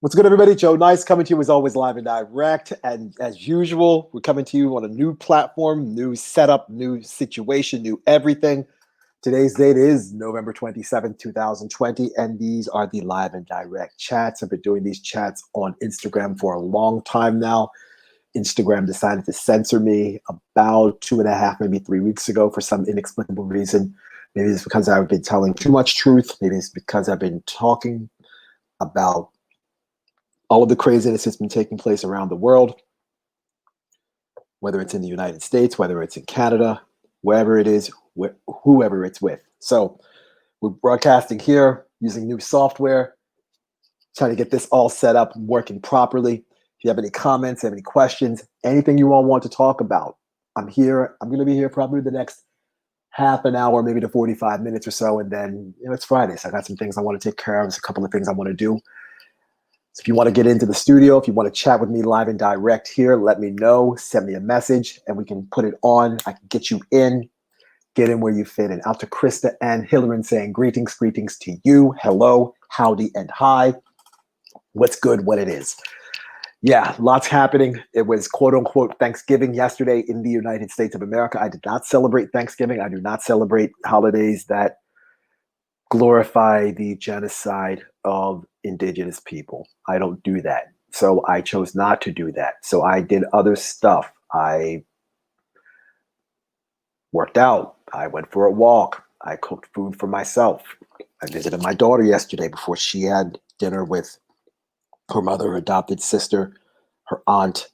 What's good, everybody? Joe Nice coming to you as always live and direct. And as usual, we're coming to you on a new platform, new setup, new situation, new everything. Today's date is November 27th, 2020, and these are the live and direct chats. I've been doing these chats on Instagram for a long time now. Instagram decided to censor me about 2.5, maybe 3 weeks ago for some inexplicable reason. Maybe it's because I've been telling too much truth. Maybe it's because I've been talking about all of the craziness that's been taking place around the world, whether it's in the United States, whether it's in Canada, wherever it is, whoever it's with. So we're broadcasting here using new software, trying to get this all set up and working properly. If you have any comments, have any questions, anything you all want to talk about, I'm here. I'm going to be here probably the next half an hour, maybe to 45 minutes or so. And then, it's Friday, so I got some things I want to take care of. There's a couple of things I want to do. So if you want to get into the studio, if you want to chat with me live and direct here, let me know. Send me a message and we can put it on. I can get you in, get in where you fit in. Out to Krista and Hilary saying greetings to you. Hello, howdy, and hi. What's good, what it is. Yeah, lots happening. It was quote unquote Thanksgiving yesterday in the United States of America. I did not celebrate Thanksgiving. I do not celebrate holidays that glorify the genocide of indigenous people. I don't do that. So I chose not to do that. So I did other stuff. I worked out. I went for a walk. I cooked food for myself. I visited my daughter yesterday before she had dinner with her mother, her adopted sister, her aunt,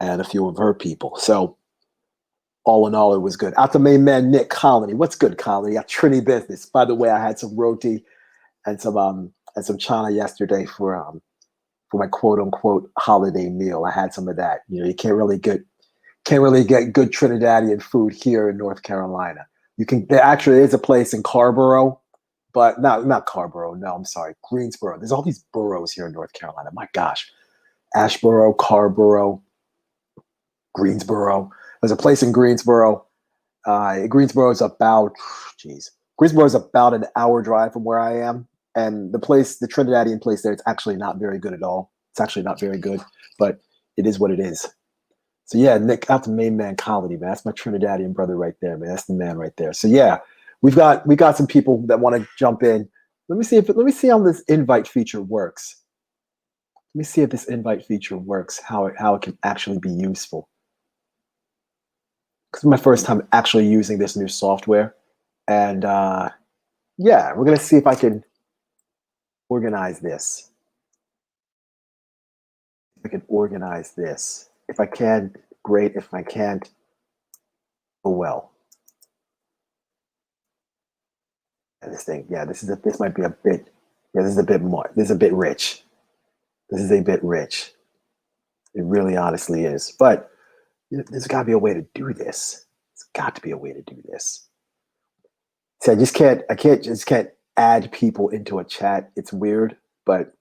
and a few of her people. So all in all, it was good. Out to main man Nick Colony. What's good, Colony? Got Trini business. By the way, I had some roti and some chana yesterday for my quote unquote holiday meal. I had some of that. You can't really get good Trinidadian food here in North Carolina. There actually is a place in Carborough, but not Carborough. No, I'm sorry, Greensboro. There's all these boroughs here in North Carolina. My gosh, Ashboro, Carborough, Greensboro. There's a place in Greensboro. Greensboro is about an hour drive from where I am. And the Trinidadian place there, it's actually not very good at all. It's actually not very good, but it is what it is. So yeah, Nick, out to main man Colony, man. That's my Trinidadian brother right there, man. That's the man right there. So yeah, we got some people that want to jump in. Let me see how this invite feature works. Let me see if this invite feature works, how it can actually be useful. Because it's my first time actually using this new software. And yeah, we're going to see if I can organize this. If I can organize this. If I can, great. If I can't, oh well. And this thing, yeah, this might be a bit, yeah, this is a bit more, this is a bit rich. This is a bit rich. It really honestly is. But there's got to be a way to do this. There's got to be a way to do this. So I just can't add people into a chat. It's weird, but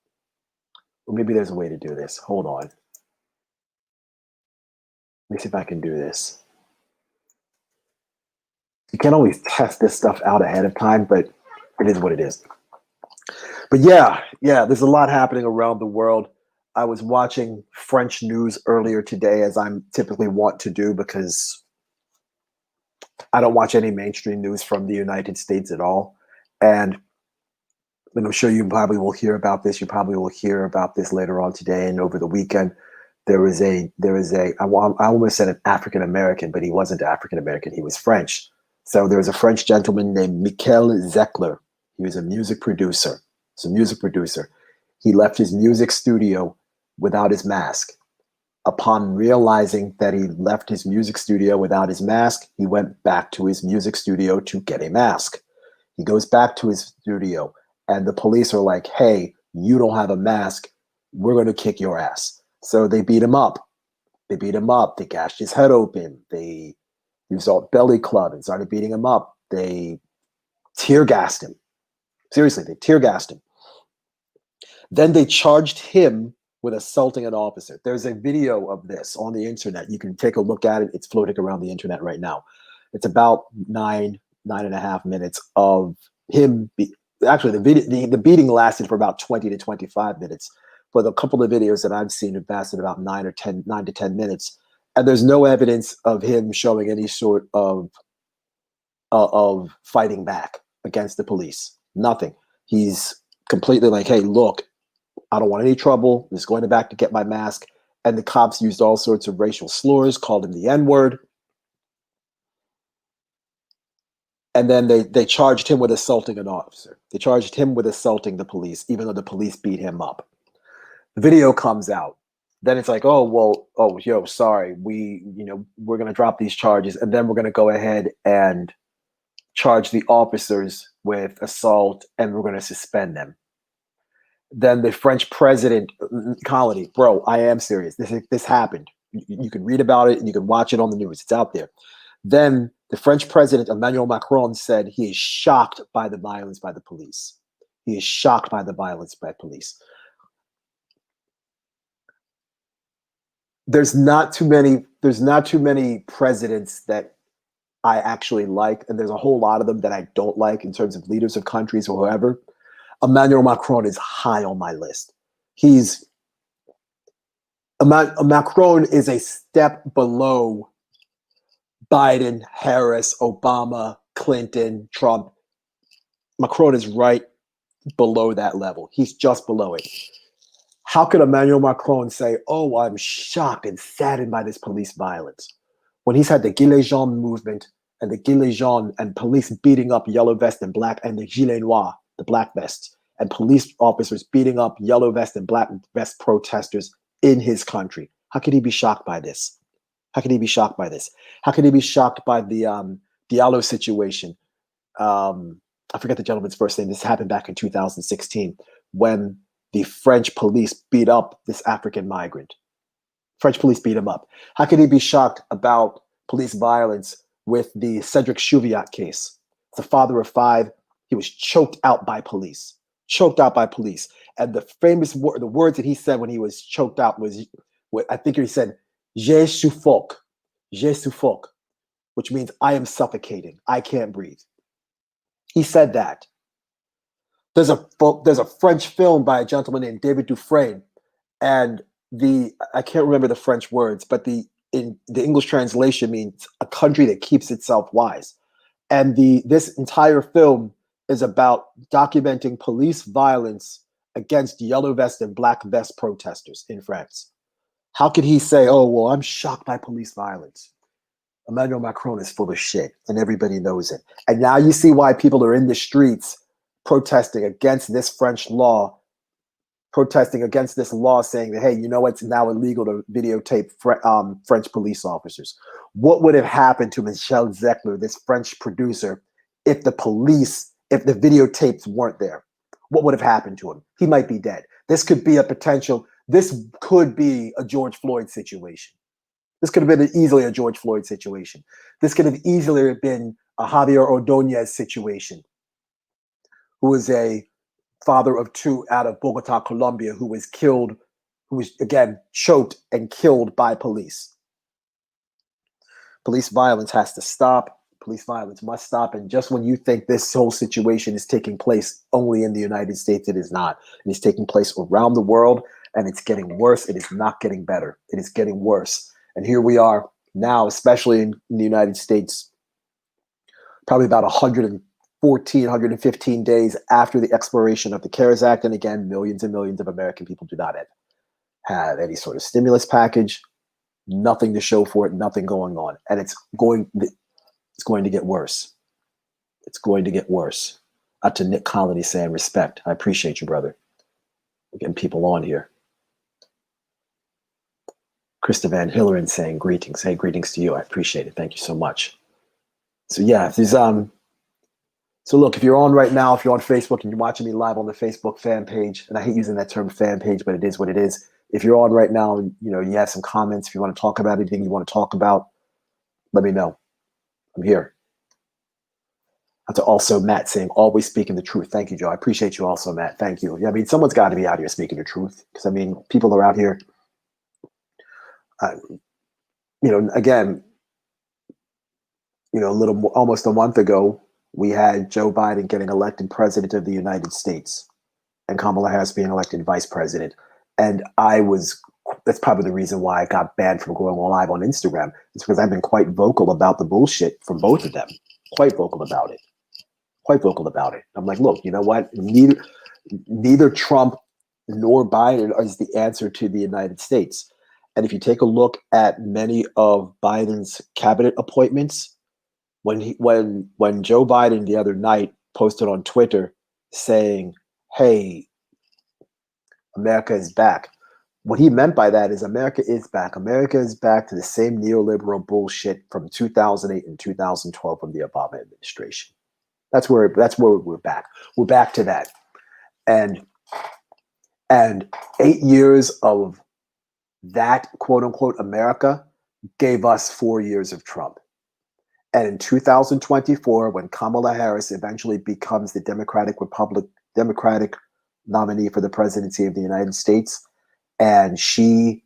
maybe there's a way to do this. Hold on. Let me see if I can do this. You can't always test this stuff out ahead of time, but it is what it is. But yeah, there's a lot happening around the world. I was watching French news earlier today, as I'm typically want to do, because I don't watch any mainstream news from the United States at all. And I'm sure you probably will hear about this. You probably will hear about this later on today and over the weekend. There is I almost said an African American, but he wasn't African American. He was French. So there was a French gentleman named Michael Zecler. He was a music producer. He left his music studio without his mask. Upon realizing that he left his music studio without his mask, he went back to his music studio to get a mask. He goes back to his studio, and the police are like, hey, you don't have a mask. We're going to kick your ass. So they beat him up. They gashed his head open. They used a belly club and started beating him up. They tear gassed him. Seriously, they tear gassed him. Then they charged him with assaulting an officer. There's a video of this on the internet. You can take a look at it. It's floating around the internet right now. It's about 9.5 minutes of him. Actually, the beating lasted for about 20 to 25 minutes. but a couple of videos that I've seen have lasted about 9 to 10 minutes, and there's no evidence of him showing any sort of fighting back against the police. Nothing. He's completely like, hey, look, I don't want any trouble. I'm just going back to get my mask. And the cops used all sorts of racial slurs, called him the N-word. And then they charged him with assaulting an officer. They charged him with assaulting the police, even though the police beat him up. The video comes out. Then it's like, oh, well, oh, yo, sorry. We're going to drop these charges. And then we're going to go ahead and charge the officers with assault, and we're going to suspend them. Then the French president, Colony, bro, I am serious. This happened. You can read about it and you can watch it on the news. It's out there. Then the French president, Emmanuel Macron, said he is shocked by the violence by the police. He is shocked by the violence by police. There's not too many presidents that I actually like, and there's a whole lot of them that I don't like in terms of leaders of countries or whoever. Emmanuel Macron is high on my list. Macron is a step below Biden, Harris, Obama, Clinton, Trump. Macron is right below that level. He's just below it. How could Emmanuel Macron say, oh, I'm shocked and saddened by this police violence, when he's had the Gilets Jaunes movement and the Gilets Jaunes and police beating up yellow vest and black, and the Gilets Noirs, the black vests, and police officers beating up yellow vest and black vest protesters in his country? How could he be shocked by this? How could he be shocked by this? How could he be shocked by the Diallo situation? I forget the gentleman's first name. This happened back in 2016 when the French police beat up this African migrant. French police beat him up. How could he be shocked about police violence with the Cedric Chouviat case? The father of 5. He was choked out by police. Choked out by police. And the the words that he said when he was choked out was, I think he said, "Je suffoque," which means I am suffocating. I can't breathe. He said that. There's a French film by a gentleman named David Dufresne, and I can't remember the French words, but the English translation means a country that keeps itself wise. And this entire film is about documenting police violence against yellow vest and black vest protesters in France. How could he say, oh, well, I'm shocked by police violence? Emmanuel Macron is full of shit, and everybody knows it. And now you see why people are in the streets protesting against this French law, protesting against this law, saying that, hey, you know, it's now illegal to videotape French police officers. What would have happened to Michel Zecler, this French producer, if the videotapes weren't there? What would have happened to him? He might be dead. This could be a George Floyd situation. This could have been easily a George Floyd situation. This could have easily been a Javier Ordonez situation, who is a father of 2 out of Bogota, Colombia, who was killed, who was, again, choked and killed by police. Police violence has to stop. Police violence must stop. And just when you think this whole situation is taking place only in the United States, it is not. It is taking place around the world, and it's getting worse. It is not getting better. It is getting worse. And here we are now, especially in the United States, probably about 115 days after the expiration of the CARES Act. And again, millions and millions of American people do not have any sort of stimulus package, nothing to show for it, nothing going on. And it's going to get worse. It's going to get worse. Out to Nick Colony saying respect. I appreciate you, brother. We're getting people on here. Krista Van Hilleren saying greetings. Hey, greetings to you. I appreciate it. Thank you so much. So yeah, so look, if you're on right now, if you're on Facebook and you're watching me live on the Facebook fan page, and I hate using that term fan page, but it is what it is. If you're on right now, you have some comments, if you want to talk about anything you want to talk about, let me know. I'm here. And to also Matt saying, always speaking the truth. Thank you, Joe. I appreciate you also, Matt. Thank you. Yeah, I mean, someone's got to be out here speaking the truth, because I mean, people are out here. Again, almost a month ago, we had Joe Biden getting elected president of the United States and Kamala Harris being elected vice president. And that's probably the reason why I got banned from going live on Instagram. It's because I've been quite vocal about the bullshit from both of them. Quite vocal about it. Quite vocal about it. I'm like, look, you know what? Neither Trump nor Biden is the answer to the United States. And if you take a look at many of Biden's cabinet appointments, when Joe Biden the other night posted on Twitter saying, "Hey, America is back," what he meant by that is America is back. America is back to the same neoliberal bullshit from 2008 and 2012 from the Obama administration. That's where we're back. We're back to that. And 8 years of that quote unquote America gave us 4 years of Trump. And in 2024, when Kamala Harris eventually becomes the Democratic nominee for the presidency of the United States, and she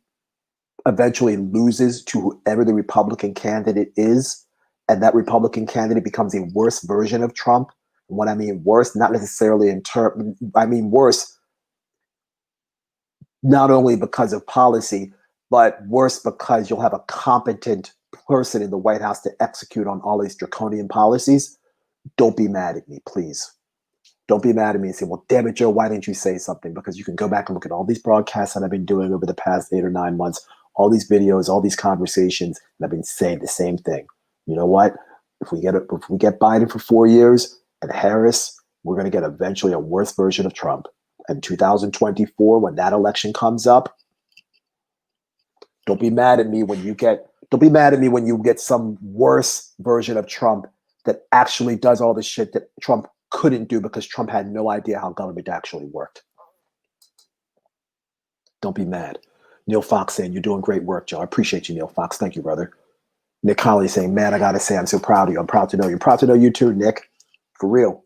eventually loses to whoever the Republican candidate is, and that Republican candidate becomes a worse version of Trump. And what I mean worse, not necessarily I mean worse, not only because of policy, but worse because you'll have a competent person in the White House to execute on all these draconian policies. Don't be mad at me, please. Don't be mad at me and say, well, damn it, Joe, why didn't you say something? Because you can go back and look at all these broadcasts that I've been doing over the past 8 or 9 months, all these videos, all these conversations, and I've been saying the same thing. You know what? If we get Biden for 4 years and Harris, we're going to get eventually a worse version of Trump. In 2024, when that election comes up, don't be mad at me when you get some worse version of Trump that actually does all the shit that Trump couldn't do because Trump had no idea how government actually worked. Don't be mad. Neil Fox saying, you're doing great work, Joe. I appreciate you, Neil Fox. Thank you, brother. Nick Connolly saying, man, I got to say, I'm so proud of you. I'm proud to know you. I'm proud to know you too, Nick. For real.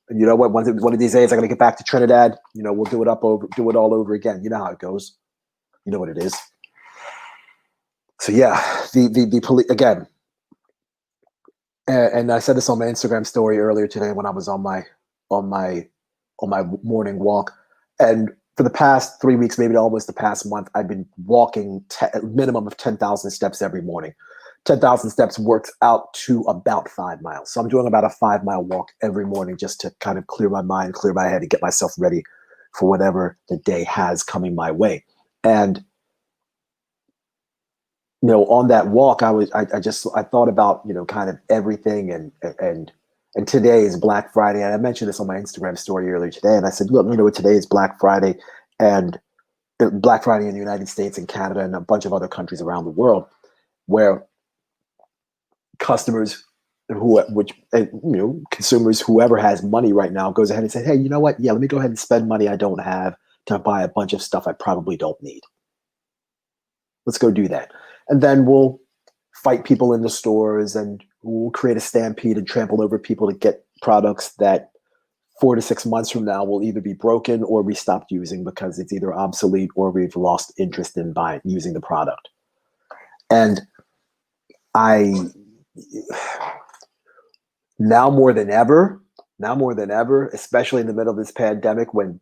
And you know what? One of these days, I'm going to get back to Trinidad. You know, we'll do it all over again. You know how it goes. You know what it is. So yeah, the police again. And I said this on my Instagram story earlier today when I was on my morning walk. And for the past 3 weeks, maybe almost the past month, I've been walking a minimum of 10,000 steps every morning. 10,000 steps works out to about 5 miles. So I'm doing about a 5-mile walk every morning just to kind of clear my mind, clear my head, and get myself ready for whatever the day has coming my way. And you know, on that walk, I thought about, you know, kind of everything, and today is Black Friday, and I mentioned this on my Instagram story earlier today, and I said, look, you know, today is Black Friday, and Black Friday in the United States and Canada and a bunch of other countries around the world, where customers consumers, whoever has money right now goes ahead and says, hey, you know what? Yeah, let me go ahead and spend money I don't have to buy a bunch of stuff I probably don't need. Let's go do that. And then we'll fight people in the stores and we'll create a stampede and trample over people to get products that 4 to 6 months from now will either be broken or we stopped using because it's either obsolete or we've lost interest in using the product. And now more than ever, especially in the middle of this pandemic when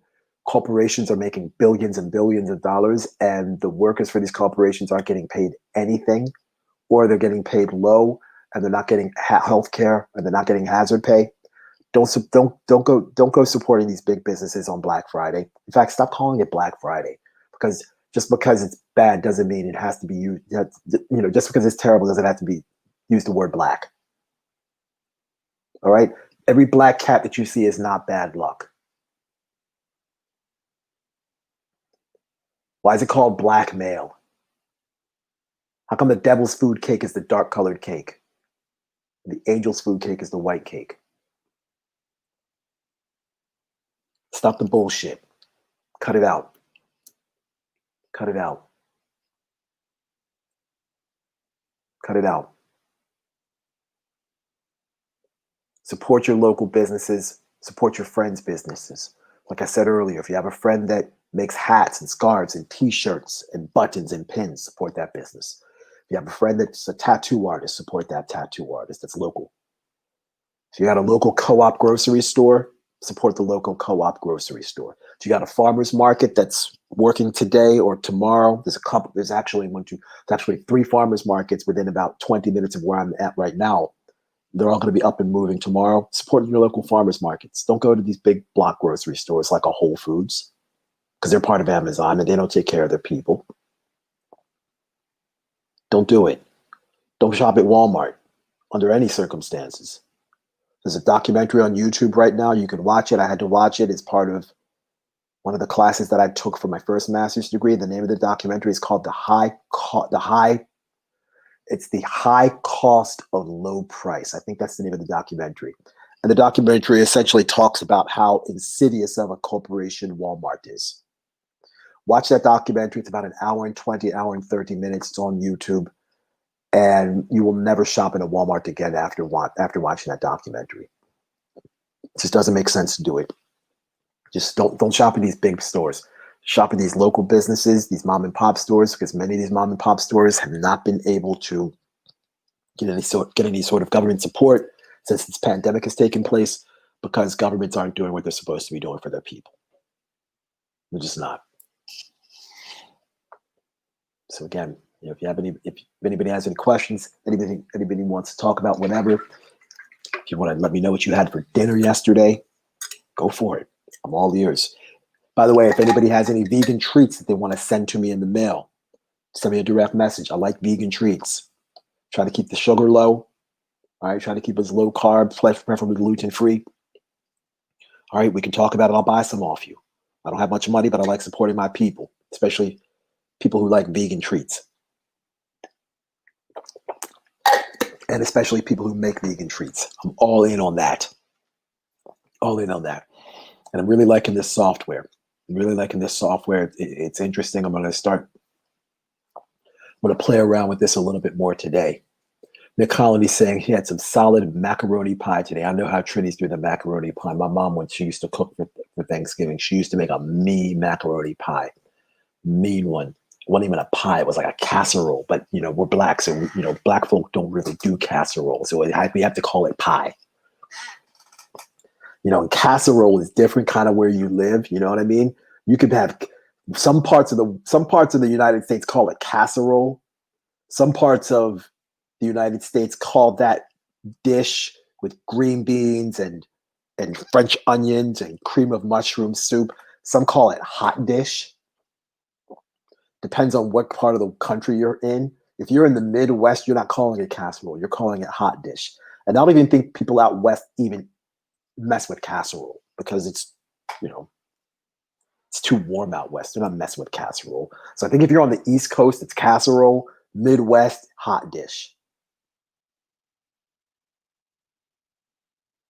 corporations are making billions and billions of dollars and the workers for these corporations aren't getting paid anything, or they're getting paid low and they're not getting health care and they're not getting hazard pay. Don't go supporting these big businesses on Black Friday. In fact, stop calling it Black Friday, because just because it's bad doesn't mean it has to be used. You know, just because it's terrible doesn't have to be use the word black. All right. Every black cat that you see is not bad luck. Why is it called blackmail? How come the devil's food cake is the dark colored cake? The angel's food cake is the white cake. Stop the bullshit. Cut it out. Cut it out. Cut it out. Support your local businesses. Support your friends' businesses. Like I said earlier, if you have a friend that makes hats and scarves and t-shirts and buttons and pins, support that business. If you have a friend that's a tattoo artist, support that tattoo artist that's local. If you got a local co-op grocery store, support the local co-op grocery store. If you got a farmer's market that's working today or tomorrow. There's actually there's actually 3 farmers markets within about 20 minutes of where I'm at right now. They're all going to be up and moving tomorrow. Support your local farmers markets. Don't go to these big block grocery stores like a Whole Foods, because they're part of Amazon and they don't take care of their people. Don't do it. Don't shop at Walmart under any circumstances. There's a documentary on YouTube right now. You can watch it. I had to watch it. It's part of one of the classes that I took for my first master's degree. The name of the documentary is called It's the High Cost of Low Price. I think that's the name of the documentary. And the documentary essentially talks about how insidious of a corporation Walmart is. Watch that documentary. It's about an hour and 20, hour and 30 minutes. It's on YouTube. And you will never shop in a Walmart again after watching that documentary. It just doesn't make sense to do it. Just don't shop in these big stores. Shop in these local businesses, these mom and pop stores, because many of these mom and pop stores have not been able to get any sort of government support since this pandemic has taken place, because governments aren't doing what they're supposed to be doing for their people. They're just not. So again, if anybody has any questions, anybody wants to talk about whatever, if you want to let me know what you had for dinner yesterday, go for it. I'm all ears. By the way, if anybody has any vegan treats that they want to send to me in the mail, send me a direct message. I like vegan treats. Try to keep the sugar low. All right, try to keep us low carb, preferably gluten free. All right, we can talk about it. I'll buy some off you. I don't have much money, but I like supporting my people, especially people who like vegan treats. And especially people who make vegan treats. I'm all in on that. All in on that. And I'm really liking this software. It's interesting. I'm going to play around with this a little bit more today. Nick Colony saying he had some solid macaroni pie today. I know how Trinity's doing the macaroni pie. My mom, when she used to cook for Thanksgiving, she used to make a mean macaroni pie. Mean one. It wasn't even a pie. It was like a casserole. But, we're black, so, black folk don't really do casserole. So we have to call it pie. And casserole is different kind of where you live. You know what I mean? You could have some parts of the United States call it casserole. Some parts of the United States call that dish with green beans and French onions and cream of mushroom soup. Some call it hot dish. Depends on what part of the country you're in. If you're in the Midwest, you're not calling it casserole. You're calling it hot dish. And I don't even think people out west even mess with casserole, because it's too warm out west. They're not messing with casserole. So I think if you're on the East Coast, it's casserole. Midwest, hot dish.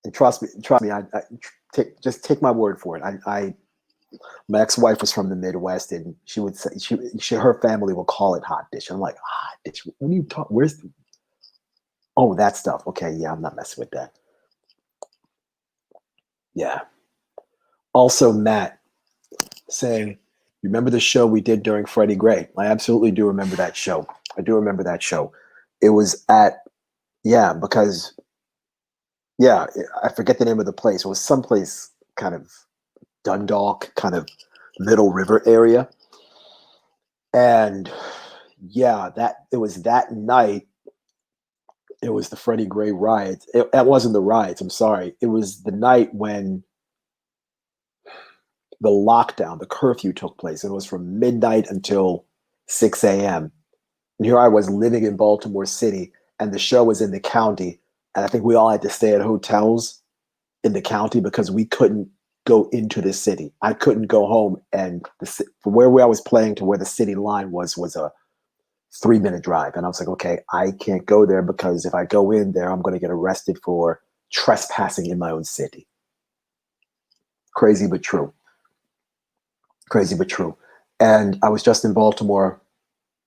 And trust me, just take my word for it. My ex-wife was from the Midwest, and she would say her family will call it hot dish. I'm like, hot dish? What are you talking? Oh, that stuff. Okay, yeah, I'm not messing with that. Yeah. Also, Matt saying, you remember the show we did during Freddie Gray? I absolutely do remember that show. I do remember that show. It was I forget the name of the place. It was someplace kind of Dundalk, kind of Middle River area. And yeah, it was that night. It was the Freddie Gray riots. That wasn't the riots. I'm sorry. It was the night when the lockdown, the curfew took place. It was from midnight until 6 a.m. And here I was living in Baltimore City, and the show was in the county. And I think we all had to stay at hotels in the county because we couldn't go into the city. I couldn't go home. And from where I was playing to where the city line was a 3-minute drive. And I was like, okay, I can't go there, because if I go in there, I'm going to get arrested for trespassing in my own city. Crazy, but true. Crazy, but true. And I was just in Baltimore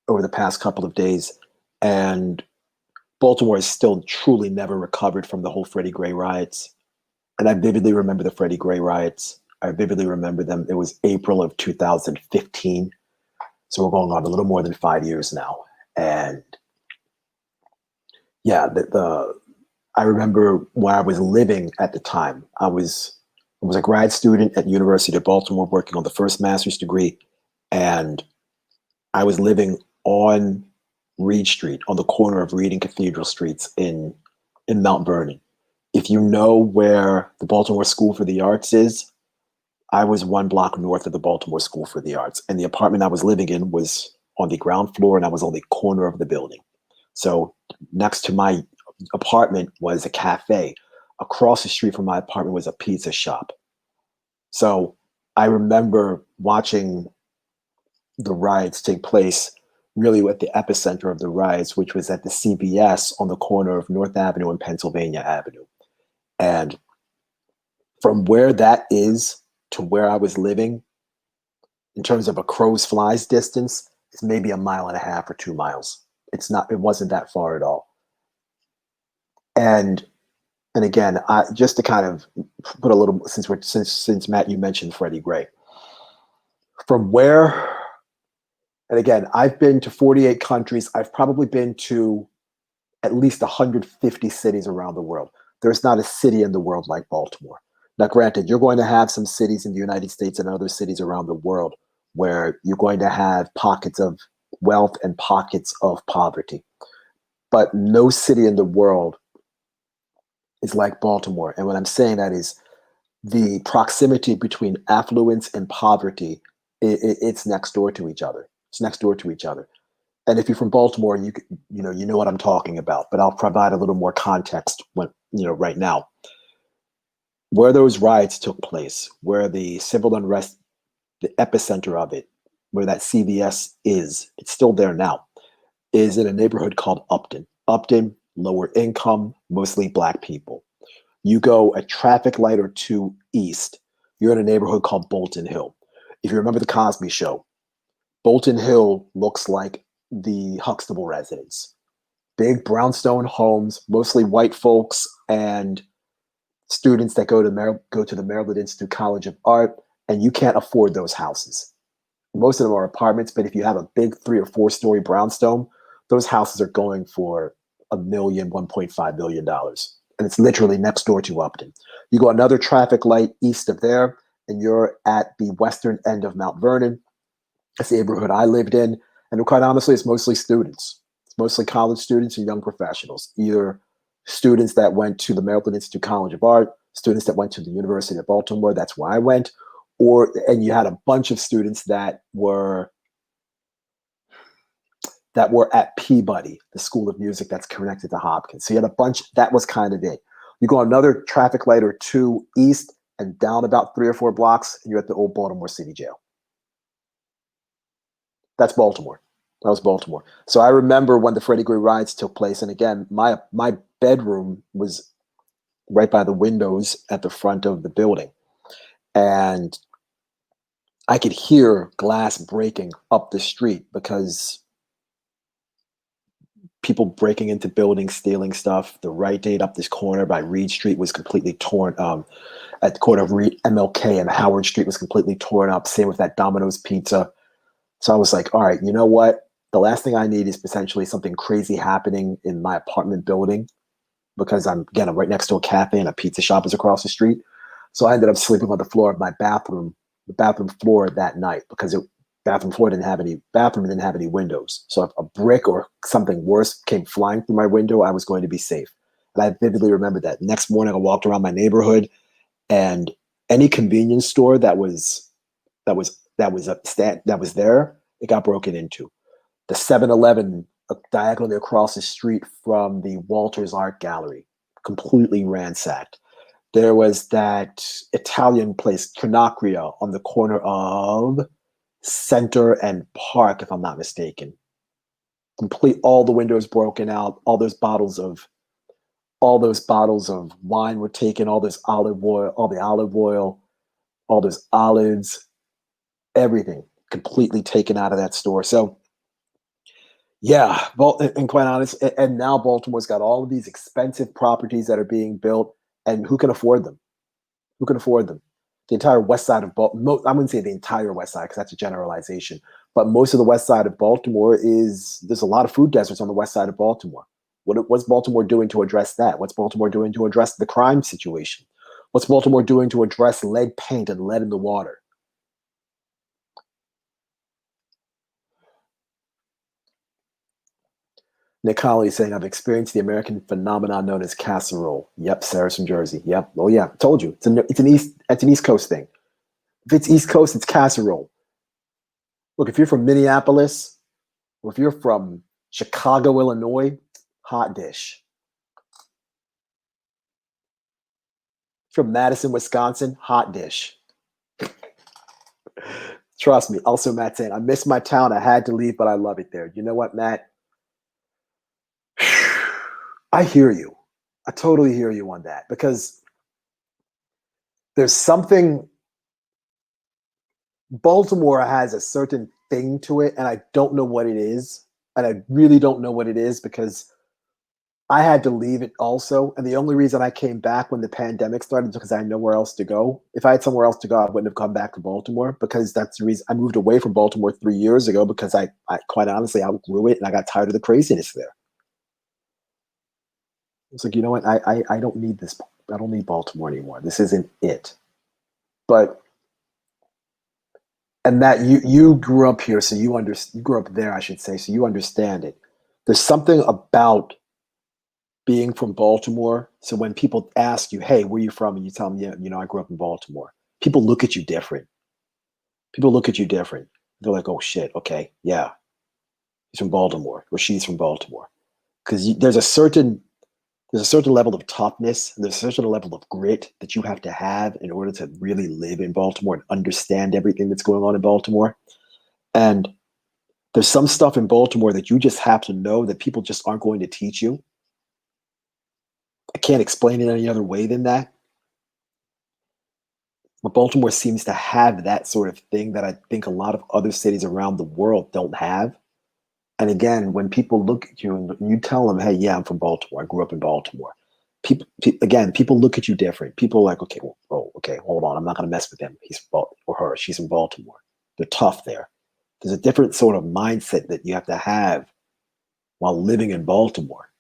over the past couple of days, and Baltimore is still truly never recovered from the whole Freddie Gray riots. And I vividly remember the Freddie Gray riots. I vividly remember them. It was April of 2015. So we're going on a little more than 5 years now. And yeah, I remember where I was living at the time. I was a grad student at the University of Baltimore working on the first master's degree. And I was living on Reed Street, on the corner of Reed and Cathedral Streets in Mount Vernon. If you know where the Baltimore School for the Arts is, I was one block north of the Baltimore School for the Arts, and the apartment I was living in was on the ground floor, and I was on the corner of the building. So next to my apartment was a cafe. Across the street from my apartment was a pizza shop. So I remember watching the riots take place really at the epicenter of the riots, which was at the CBS on the corner of North Avenue and Pennsylvania Avenue. And from where that is to where I was living, in terms of a crow's flies distance, it's maybe a mile and a half or 2 miles. It wasn't that far at all. And again, just to kind of put a little, since Matt, you mentioned Freddie Gray, from where, and again, I've been to 48 countries. I've probably been to at least 150 cities around the world. There's not a city in the world like Baltimore. Now, granted, you're going to have some cities in the United States and other cities around the world where you're going to have pockets of wealth and pockets of poverty. But no city in the world is like Baltimore. And what I'm saying that is the proximity between affluence and poverty, it's next door to each other. It's next door to each other. And if you're from Baltimore, you know what I'm talking about. But I'll provide a little more context right now. Where those riots took place, where the civil unrest, the epicenter of it, where that CVS is, it's still there now, is in a neighborhood called Upton. Upton, lower income, mostly Black people. You go a traffic light or two east, you're in a neighborhood called Bolton Hill. If you remember the Cosby Show, Bolton Hill looks like the Huxtable residence. Big brownstone homes, mostly white folks and students that go to the Maryland Institute College of Art, and you can't afford those houses. Most of them are apartments, but if you have a big 3 or 4 story brownstone, those houses are going for $1 million, $1.5 million. And it's literally next door to Upton. You go another traffic light east of there, and you're at the western end of Mount Vernon. That's the neighborhood I lived in. And quite honestly, it's mostly students. It's mostly college students and young professionals, either students that went to the Maryland Institute College of Art, students that went to the University of Baltimore, that's where I went, and you had a bunch of students that were at Peabody, the School of Music that's connected to Hopkins. So you had a bunch, that was kind of it. You go another traffic light or two east and down about 3 or 4 blocks, and you're at the old Baltimore City Jail. That's Baltimore. That was Baltimore. So I remember when the Freddie Gray riots took place, and again, my bedroom was right by the windows at the front of the building. And I could hear glass breaking up the street because people breaking into buildings, stealing stuff. The Rite Aid up this corner by Reed Street was completely torn. At the corner of Reed, MLK and Howard Street was completely torn up. Same with that Domino's Pizza. So I was like, all right, you know what? The last thing I need is potentially something crazy happening in my apartment building because I'm right next to a cafe and a pizza shop is across the street. So I ended up sleeping on the floor of my bathroom, the bathroom floor that night because bathroom didn't have any windows. So if a brick or something worse came flying through my window, I was going to be safe. And I vividly remember that. Next morning, I walked around my neighborhood, and any convenience store that was there, it got broken into. The 7-Eleven diagonally across the street from the Walters Art Gallery, completely ransacked. There was that Italian place, Trinacria, on the corner of Center and Park, if I'm not mistaken. All the windows broken out, all those bottles of wine were taken, all the olive oil, all those olives, everything completely taken out of that store. So yeah, and quite honest, and now Baltimore's got all of these expensive properties that are being built, and who can afford them? Who can afford them? The entire west side of Baltimore, I wouldn't say the entire west side because that's a generalization, but most of the west side of Baltimore there's a lot of food deserts on the west side of Baltimore. What's Baltimore doing to address that? What's Baltimore doing to address the crime situation? What's Baltimore doing to address lead paint and lead in the water? Nick Colley is saying, I've experienced the American phenomenon known as casserole. Yep, Sarah's from Jersey. Yep. Oh yeah, told you. It's an East Coast thing. If it's East Coast, it's casserole. Look, if you're from Minneapolis or if you're from Chicago, Illinois, hot dish. If you're from Madison, Wisconsin, hot dish. Trust me. Also, Matt saying, I miss my town. I had to leave, but I love it there. You know what, Matt? I hear you. I totally hear you on that because there's something. Baltimore has a certain thing to it, and I don't know what it is. And I really don't know what it is because I had to leave it also. And the only reason I came back when the pandemic started is because I had nowhere else to go. If I had somewhere else to go, I wouldn't have come back to Baltimore because that's the reason I moved away from Baltimore 3 years ago because I quite honestly outgrew it and I got tired of the craziness there. It's like, you know what? I don't need this. I don't need Baltimore anymore. This isn't it. But and that you grew up here, so you grew up there, I should say, so you understand it. There's something about being from Baltimore. So when people ask you, "Hey, where are you from?" and you tell them, "Yeah, I grew up in Baltimore," people look at you different. People look at you different. They're like, "Oh shit, okay, yeah, he's from Baltimore or she's from Baltimore," because there's a certain level of toughness, and there's a certain level of grit that you have to have in order to really live in Baltimore and understand everything that's going on in Baltimore. And there's some stuff in Baltimore that you just have to know that people just aren't going to teach you. I can't explain it any other way than that. But Baltimore seems to have that sort of thing that I think a lot of other cities around the world don't have. And again, when people look at you and you tell them, "Hey, yeah, I'm from Baltimore. I grew up in Baltimore." People look at you different. People are like, "Okay, well, oh, okay, hold on. I'm not going to mess with him. He's from or her. She's from Baltimore. They're tough there." There's a different sort of mindset that you have to have while living in Baltimore.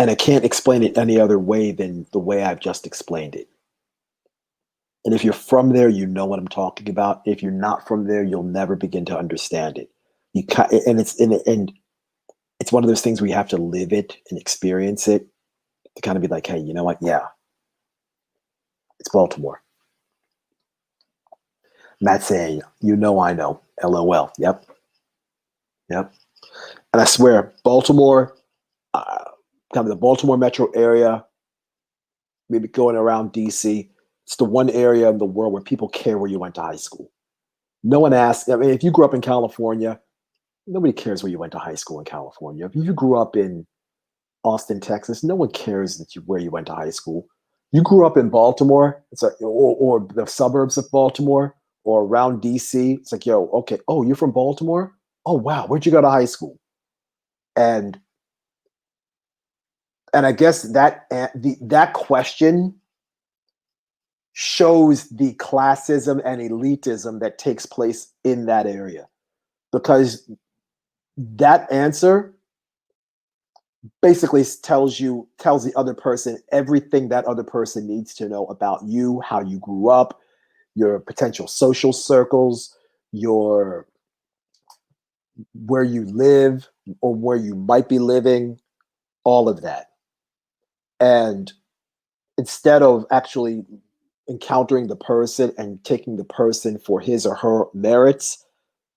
And I can't explain it any other way than the way I've just explained it. And if you're from there, you know what I'm talking about. If you're not from there, you'll never begin to understand it. And it's one of those things where you have to live it and experience it to kind of be like, hey, you know what? Yeah, it's Baltimore. Matt saying, I know. LOL. Yep. Yep. And I swear, Baltimore, kind of the Baltimore metro area, maybe going around DC, it's the one area in the world where people care where you went to high school. No one asks. I mean, if you grew up in California, nobody cares where you went to high school in California. If you grew up in Austin, Texas, no one cares where you went to high school. You grew up in Baltimore, it's like, or the suburbs of Baltimore, or around DC. It's like, yo, okay, oh, you're from Baltimore? Oh, wow, where'd you go to high school? And I guess that question shows the classism and elitism that takes place in that area, because that answer basically tells the other person everything that other person needs to know about you, how you grew up, your potential social circles, your where you live or where you might be living, all of that. And instead of actually encountering the person and taking the person for his or her merits,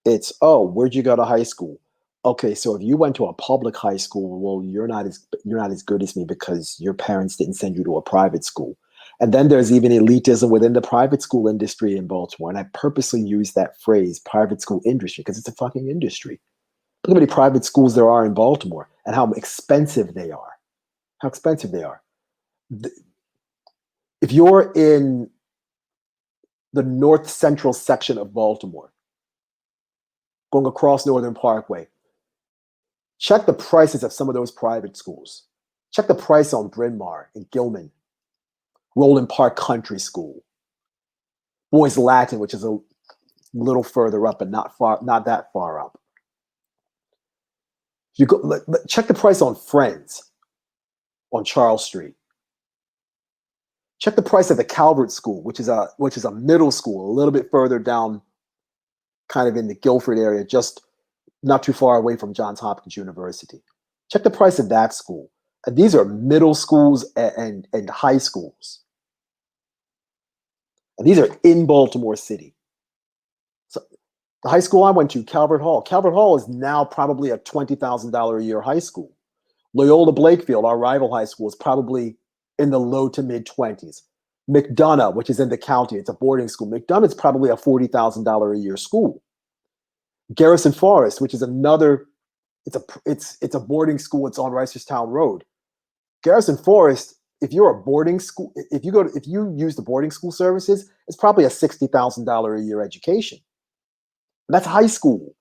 it's, oh, where'd you go to high school? Okay, so if you went to a public high school, well, you're not as good as me because your parents didn't send you to a private school. And then there's even elitism within the private school industry in Baltimore. And I purposely use that phrase, private school industry, because it's a fucking industry. Look how many private schools there are in Baltimore and how expensive they are. How expensive they are. If you're in the north central section of Baltimore, going across Northern Parkway, check the prices of some of those private schools. Check the price on Bryn Mawr and Gilman, Roland Park Country School, Boys Latin, which is a little further up, but not that far up. You go check the price on Friends on Charles Street. Check the price of the Calvert School, which is a middle school, a little bit further down, kind of in the Guilford area, just not too far away from Johns Hopkins University. Check the price of that school. And these are middle schools and high schools. And these are in Baltimore City. So the high school I went to, Calvert Hall. Calvert Hall is now probably a $20,000 a year high school. Loyola Blakefield, our rival high school, is probably in the low to mid 20s. McDonough, which is in the county, it's a boarding school. McDonough is probably a $40,000 a year school. Garrison Forest, which is another, it's a boarding school. It's on Reisterstown Road. Garrison Forest, if you're a boarding school, if you use the boarding school services, it's probably a $60,000 a year education. And that's high school.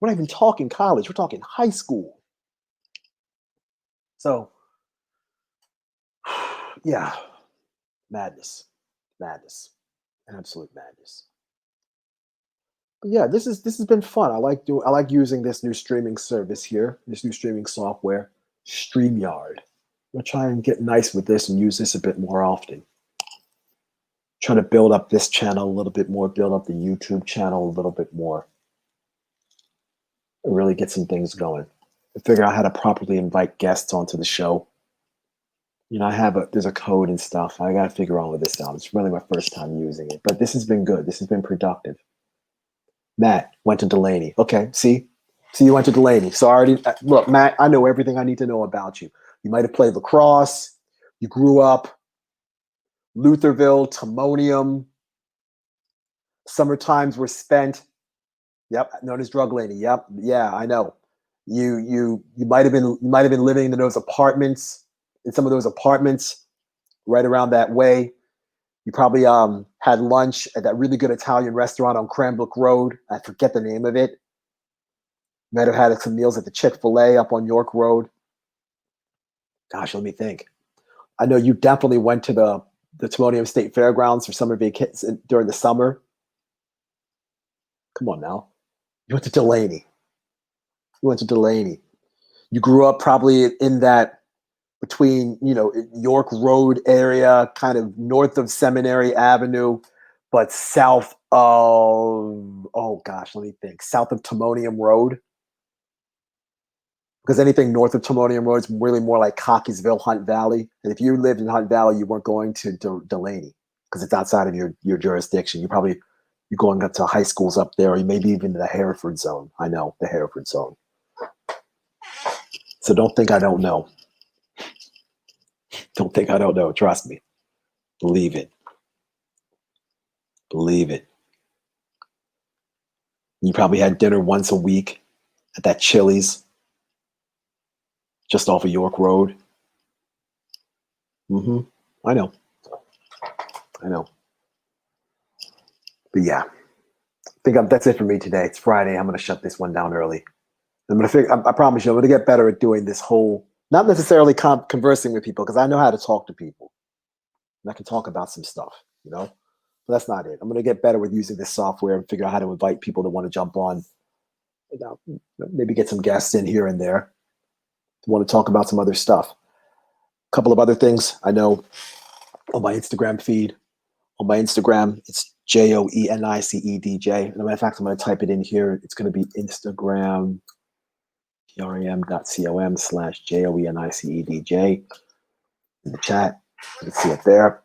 We're not even talking college. We're talking high school. So, yeah, madness, absolute madness. But yeah, this has been fun. I like using this new streaming service here, this new streaming software, StreamYard. I'm gonna try and get nice with this and use this a bit more often. Trying to build up this channel a little bit more, build up the YouTube channel a little bit more, and really get some things going. And figure out how to properly invite guests onto the show. You know, there's a code and stuff. I gotta figure all of this out. It's really my first time using it, but this has been good. This has been productive. Matt went to Delaney. Okay, see, you went to Delaney. So I already look, Matt. I know everything I need to know about you. You might have played lacrosse. You grew up Lutherville, Timonium. Summer times were spent. Yep, known as Drug Lady. Yep, yeah, I know. You might have been living in those apartments, in some of those apartments, right around that way. You probably had lunch at that really good Italian restaurant on Cranbrook Road. I forget the name of it. You might have had some meals at the Chick-fil-A up on York Road. Gosh, let me think. I know you definitely went to the Timonium State Fairgrounds for summer vacation during the summer. Come on now. You went to Delaney. You grew up probably in that between, York Road area, kind of north of Seminary Avenue, but south of, oh gosh, let me think, south of Timonium Road. Because anything north of Timonium Road is really more like Cockeysville, Hunt Valley. And if you lived in Hunt Valley, you weren't going to Delaney because it's outside of your jurisdiction. You're going up to high schools up there, or maybe even the Hereford zone. I know, the Hereford zone. So don't think I don't know. Don't think I don't know. Trust me. Believe it. You probably had dinner once a week at that Chili's just off of York Road. I know. But yeah, that's it for me today. It's Friday. I'm going to shut this one down early. I promise you, I'm going to get better at doing this whole, not necessarily conversing with people, because I know how to talk to people. And I can talk about some stuff, but that's not it. I'm going to get better with using this software and figure out how to invite people that want to jump on. Maybe get some guests in here and there. Want to talk about some other stuff. A couple of other things I know on my Instagram feed. On my Instagram, it's JOENICEDJ. As a matter of fact, I'm going to type it in here. It's going to be Instagram, rem.com/JOENICEDJ. In the chat, you can see it there.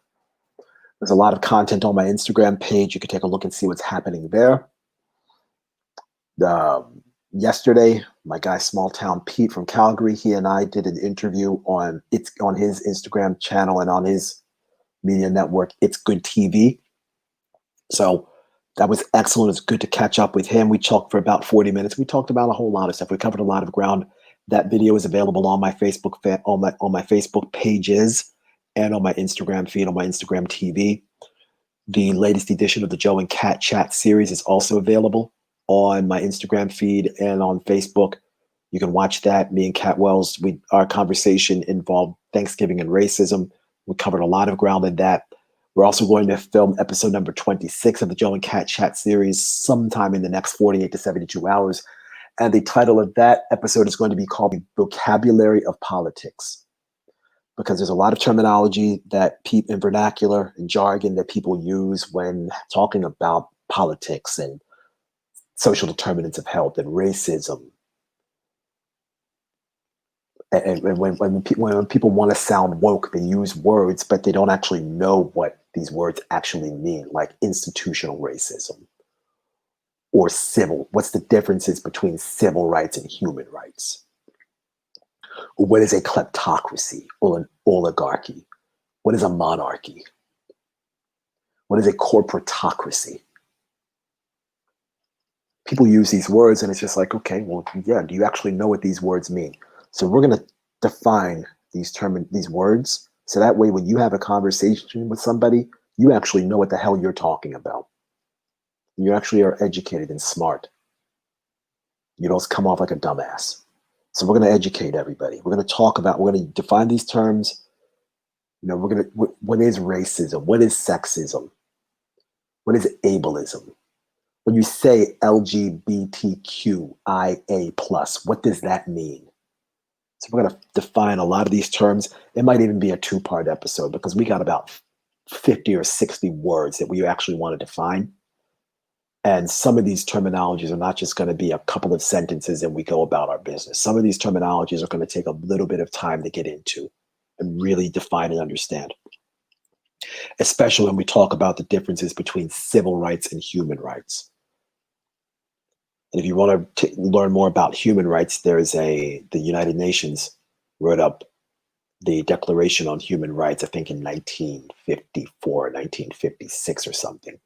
There's a lot of content on my Instagram page. You can take a look and see what's happening there. Yesterday, my guy Small Town Pete from Calgary, he and I did an interview on his Instagram channel and on his media network, It's Good TV. So that was excellent. It's good to catch up with him. We talked for about 40 minutes. We talked about a whole lot of stuff. We covered a lot of ground. That video is available on my Facebook on my Facebook pages and on my Instagram feed, on my Instagram TV. The latest edition of the Joe and Cat Chat series is also available on my Instagram feed and on Facebook. You can watch that. Me and Cat Wells, our conversation involved Thanksgiving and racism. We covered a lot of ground in that. We're also going to film episode number 26 of the Joe and Cat Chat series sometime in the next 48 to 72 hours. And the title of that episode is going to be called The Vocabulary of Politics, because there's a lot of terminology and vernacular and jargon that people use when talking about politics and social determinants of health and racism. And when people want to sound woke, they use words, but they don't actually know what these words actually mean, like institutional racism or civil. What's the differences between civil rights and human rights? What is a kleptocracy or an oligarchy? What is a monarchy? What is a corporatocracy? People use these words and it's just like, okay, well, yeah, do you actually know what these words mean? So we're going to define these words so that way when you have a conversation with somebody, you actually know what the hell you're talking about. You actually are educated and smart. You don't come off like a dumbass. So we're going to educate everybody. We're going to define these terms. What is racism? What is sexism? What is ableism? When you say LGBTQIA+, what does that mean? So we're going to define a lot of these terms. It might even be a two-part episode because we got about 50 or 60 words that we actually want to define. And some of these terminologies are not just going to be a couple of sentences and we go about our business. Some of these terminologies are going to take a little bit of time to get into and really define and understand, especially when we talk about the differences between civil rights and human rights. And if you want to learn more about human rights, the United Nations wrote up the Declaration on Human Rights, I think in 1954, 1956 or something.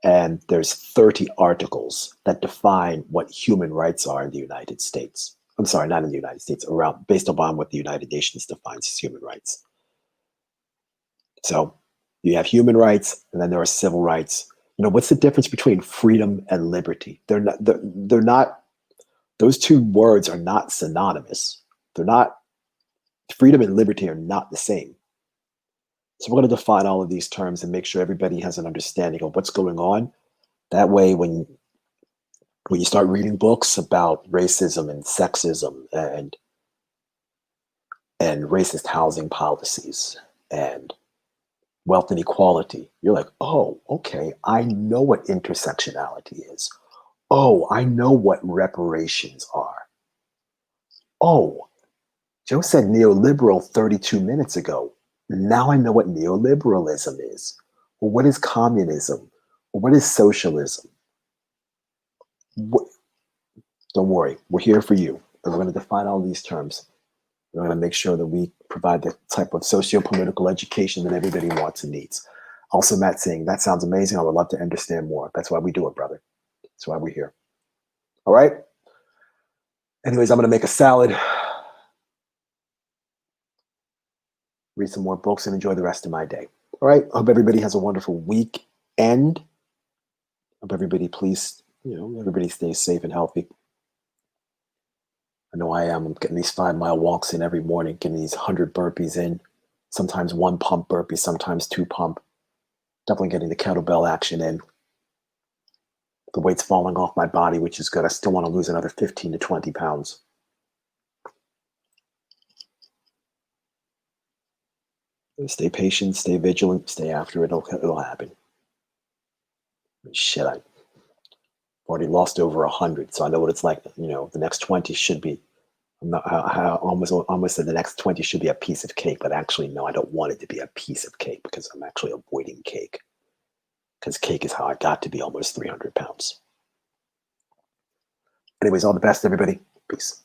And there's 30 articles that define what human rights are in the United States. I'm sorry, not in the United States, based upon what the United Nations defines as human rights. So you have human rights, and then there are civil rights. What's the difference between freedom and liberty? They're not, those two words are not synonymous. Freedom and liberty are not the same. So we're going to define all of these terms and make sure everybody has an understanding of what's going on. That way, when you start reading books about racism and sexism and racist housing policies and wealth inequality, you're like, oh, okay, I know what intersectionality is. Oh, I know what reparations are. Oh, Joe said neoliberal 32 minutes ago. Now I know what neoliberalism is. Well, what is communism? Well, what is socialism? Don't worry, we're here for you. And we're going to define all these terms. We're going to make sure that we provide the type of socio-political education that everybody wants and needs. Also, Matt saying, that sounds amazing. I would love to understand more. That's why we do it, brother. That's why we're here. All right? Anyways, I'm going to make a salad, read some more books, and enjoy the rest of my day. All right? I hope everybody has a wonderful weekend. Hope everybody, please, everybody stays safe and healthy. I know I am. I'm getting these 5-mile walks in every morning, getting these 100 burpees in, sometimes 1 pump burpee, sometimes 2 pump. Definitely getting the kettlebell action in. The weight's falling off my body, which is good. I still want to lose another 15 to 20 pounds. Stay patient, stay vigilant, stay after it. It'll happen. Shit, I've already lost over 100, so I know what it's like. The next 20 should be. I almost said the next 20 should be a piece of cake, but actually, no, I don't want it to be a piece of cake because I'm actually avoiding cake. Because cake is how I got to be almost 300 pounds. Anyways, all the best, everybody. Peace.